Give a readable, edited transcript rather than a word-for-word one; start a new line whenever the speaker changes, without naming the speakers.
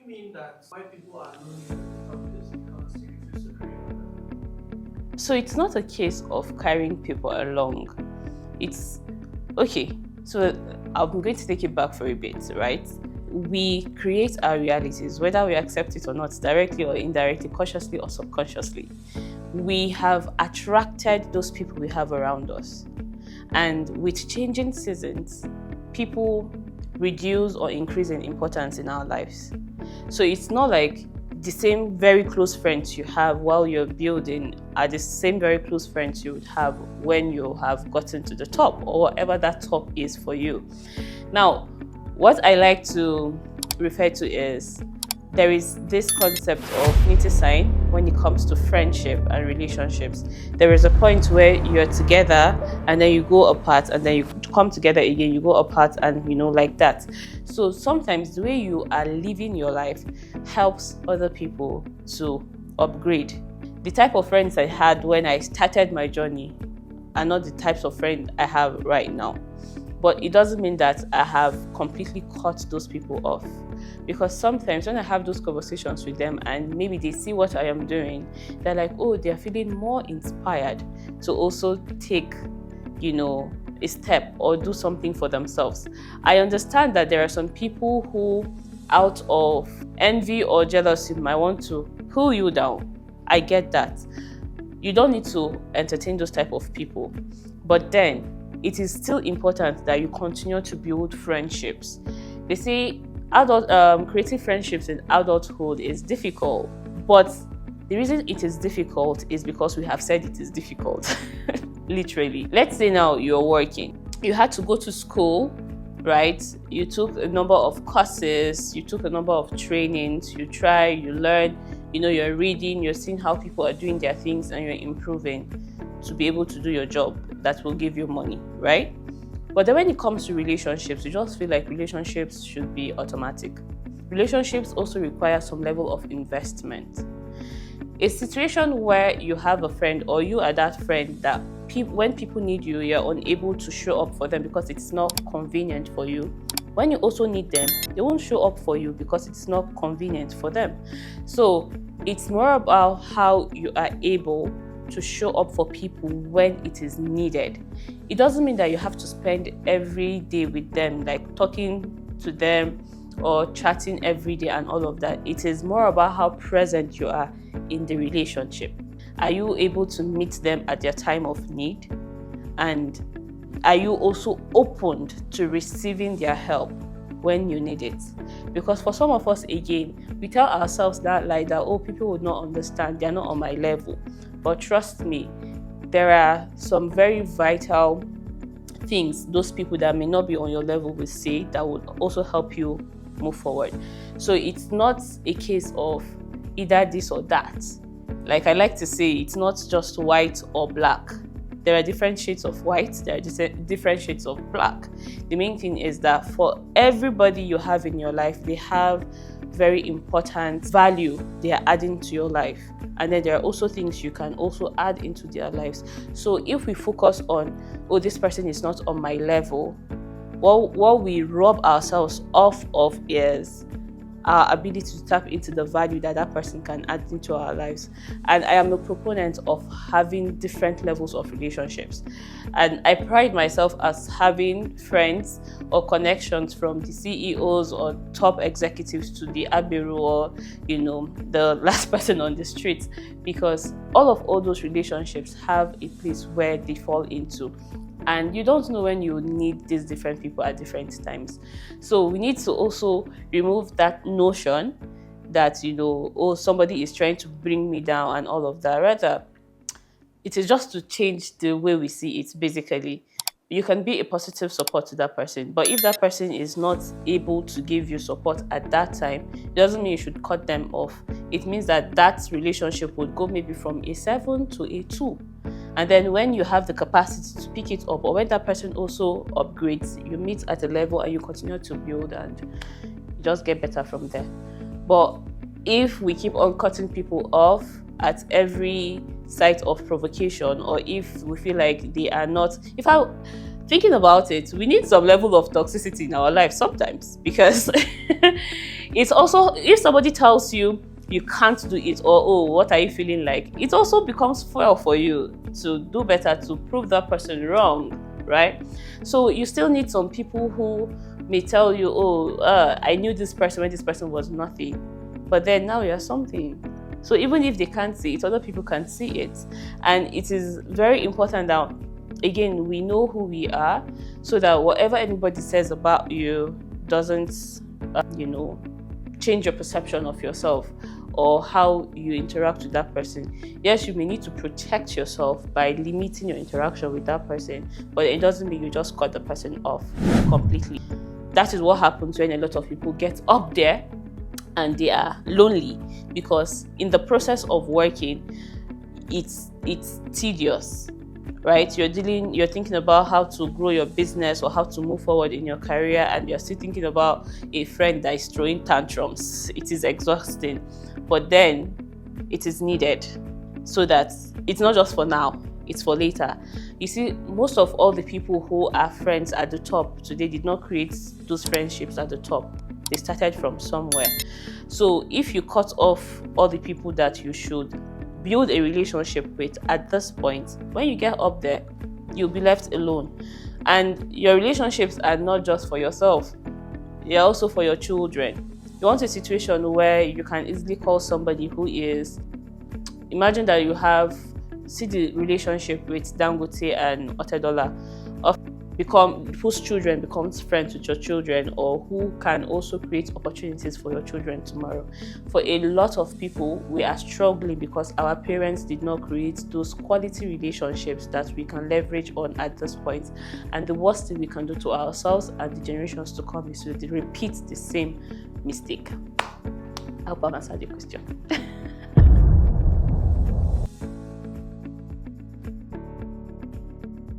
mean that why people are lonely in the top is because they refuse to carry others?
So it's not a case of carrying people along. It's okay. So I'm going to take it back for a bit, right? We create our realities, whether we accept it or not, directly or indirectly, consciously or subconsciously. We have attracted those people we have around us. And with changing seasons, people reduce or increase in importance in our lives. So it's not like the same very close friends you have while you're building are the same very close friends you would have when you have gotten to the top, or whatever that top is for you. Now, what I like to refer to is there is this concept of neutral sign when it comes to friendship and relationships. There is a point where you're together and then you go apart, and then you come together again, you go apart, and like that. So sometimes the way you are living your life helps other people to upgrade. The type of friends I had when I started my journey are not the types of friends I have right now. But it doesn't mean that I have completely cut those people off. Because sometimes when I have those conversations with them and maybe they see what I am doing, they're like, oh, they're feeling more inspired to also take, a step or do something for themselves. I understand that there are some people who, out of envy or jealousy, might want to pull you down. I get that. You don't need to entertain those type of people. But then, it is still important that you continue to build friendships. They say creating friendships in adulthood is difficult, but the reason it is difficult is because we have said it is difficult. Literally. Let's say now you're working. You had to go to school, right? You took a number of courses, you took a number of trainings, you try, you learn, you're reading, you're seeing how people are doing their things, and you're improving to be able to do your job that will give you money, right? But then when it comes to relationships, you just feel like relationships should be automatic. Relationships also require some level of investment. A situation where you have a friend, or you are that friend that when people need you, you're unable to show up for them because it's not convenient for you. When you also need them, they won't show up for you because it's not convenient for them. So it's more about how you are able to show up for people when it is needed. It doesn't mean that you have to spend every day with them, like talking to them or chatting every day and all of that. It is more about how present you are in the relationship. Are you able to meet them at their time of need? And are you also opened to receiving their help when you need it? Because for some of us, again, we tell ourselves that lie that, oh, people would not understand, they're not on my level. But trust me, there are some very vital things those people that may not be on your level will say that would also help you move forward. So it's not a case of either this or that. Like I like to say, it's not just white or black. There are different shades of white, there are different shades of black. The main thing is that for everybody you have in your life, they have very important value they are adding to your life. And then there are also things you can also add into their lives. So if we focus on, oh, this person is not on my level, what we rob ourselves off of is our ability to tap into the value that that person can add into our lives. And I am a proponent of having different levels of relationships. And I pride myself as having friends or connections from the CEOs or top executives to the abiru or, the last person on the street, because all those relationships have a place where they fall into. And you don't know when you need these different people at different times. So we need to also remove that notion that, oh, somebody is trying to bring me down and all of that. Rather, it is just to change the way we see it, basically. You can be a positive support to that person. But if that person is not able to give you support at that time, it doesn't mean you should cut them off. It means that relationship would go maybe from a 7 to a 2. And then when you have the capacity to pick it up, or when that person also upgrades, you meet at a level and you continue to build and you just get better from there. But if we keep on cutting people off at every site of provocation, or if we feel like they are not, thinking about it, we need some level of toxicity in our life sometimes, because it's also, if somebody tells you you can't do it, or oh, what are you feeling like, it also becomes fuel for you to do better, to prove that person wrong, right? So you still need some people who may tell you, oh, I knew this person when this person was nothing, but then now you're something. So even if they can't see it, other people can see it. And it is very important that, again, we know who we are, so that whatever anybody says about you doesn't, change your perception of yourself or how you interact with that person. Yes, you may need to protect yourself by limiting your interaction with that person, but it doesn't mean you just cut the person off completely. That is what happens when a lot of people get up there and they are lonely, because in the process of working, it's tedious, right? You're thinking about how to grow your business or how to move forward in your career, and you're still thinking about a friend that is throwing tantrums. It is exhausting, but then it is needed, so that it's not just for now, it's for later. You see, most of all the people who are friends at the top today did not create those friendships at the top. They started from somewhere. So if you cut off all the people that you should build a relationship with at this point, when you get up there, you'll be left alone. And your relationships are not just for yourself, they're also for your children. You want a situation where you can easily call somebody who is, imagine that you have, see the relationship with Dangote and Otedola, whose children becomes friends with your children, or who can also create opportunities for your children tomorrow. For a lot of people, we are struggling because our parents did not create those quality relationships that we can leverage on at this point. And the worst thing we can do to ourselves and the generations to come is to repeat the same mistake. I hope I've answered your question.